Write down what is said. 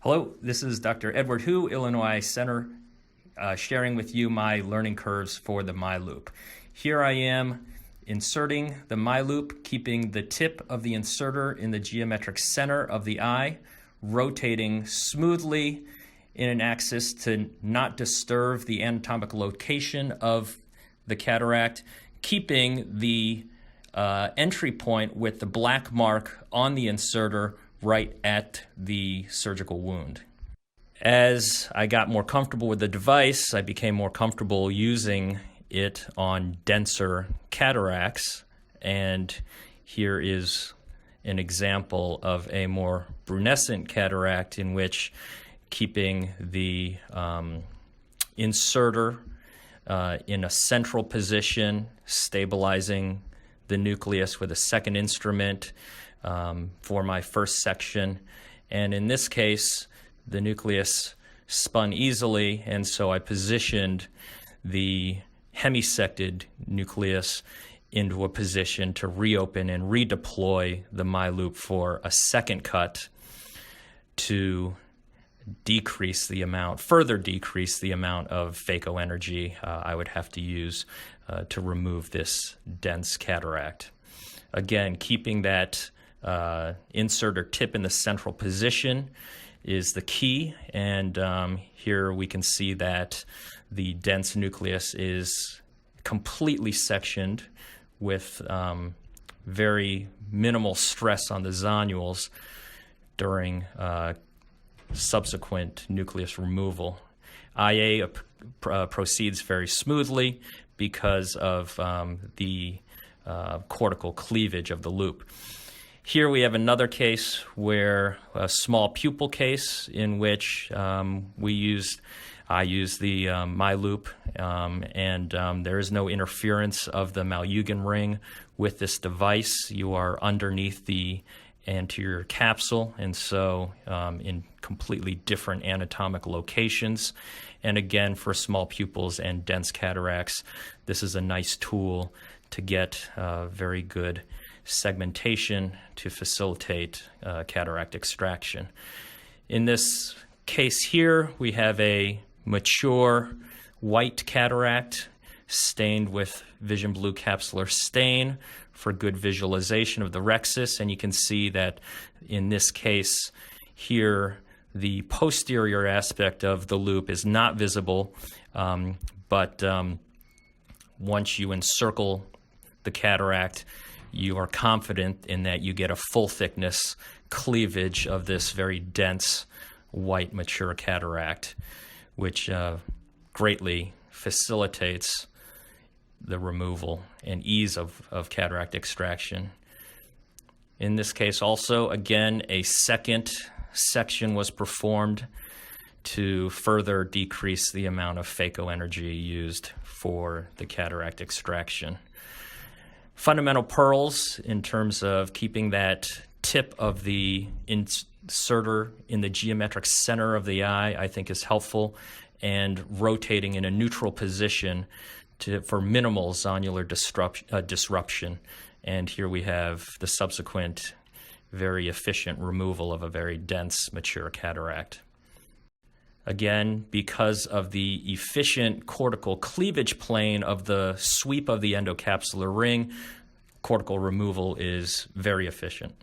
Hello, this is Dr. Edward Hu, Illinois Eye Center, sharing with you my learning curves for the miLOOP. Here I am inserting the miLOOP, keeping the tip of the inserter in the geometric center of the eye, rotating smoothly in an axis to not disturb the anatomic location of the cataract, keeping the entry point with the black mark on the inserter right at the surgical wound. As I got more comfortable with the device, I became more comfortable using it on denser cataracts, and here is an example of a more brunescent cataract in which keeping the inserter in a central position, stabilizing the nucleus with a second instrument for my first section. And in this case, the nucleus spun easily, and so I positioned the hemisected nucleus into a position to reopen and redeploy the miLOOP for a second cut to further decrease the amount of phaco energy I would have to use to remove this dense cataract. Again, keeping that inserter tip in the central position is the key, and here we can see that the dense nucleus is completely sectioned with very minimal stress on the zonules during subsequent nucleus removal. IA proceeds very smoothly because of the cortical cleavage of the loop. Here we have another case where a small pupil case in which I used the miLOOP, and there is no interference of the Malyugin ring with this device. You are underneath the anterior capsule, and so in completely different anatomic locations. And again, for small pupils and dense cataracts, this is a nice tool to get very good segmentation to facilitate cataract extraction. In this case here, we have a mature white cataract stained with vision blue capsular stain for good visualization of the rhexis, and you can see that in this case here, the posterior aspect of the loop is not visible, but once you encircle the cataract, you are confident in that you get a full thickness cleavage of this very dense white mature cataract, which greatly facilitates the removal and ease of cataract extraction. In this case also, again, a second section was performed to further decrease the amount of phaco energy used for the cataract extraction. Fundamental pearls in terms of keeping that tip of the inserter in the geometric center of the eye, I think, is helpful, and rotating in a neutral position for minimal zonular disruption. And here we have the subsequent very efficient removal of a very dense mature cataract. Again, because of the efficient cortical cleavage plane of the sweep of the endocapsular ring, cortical removal is very efficient.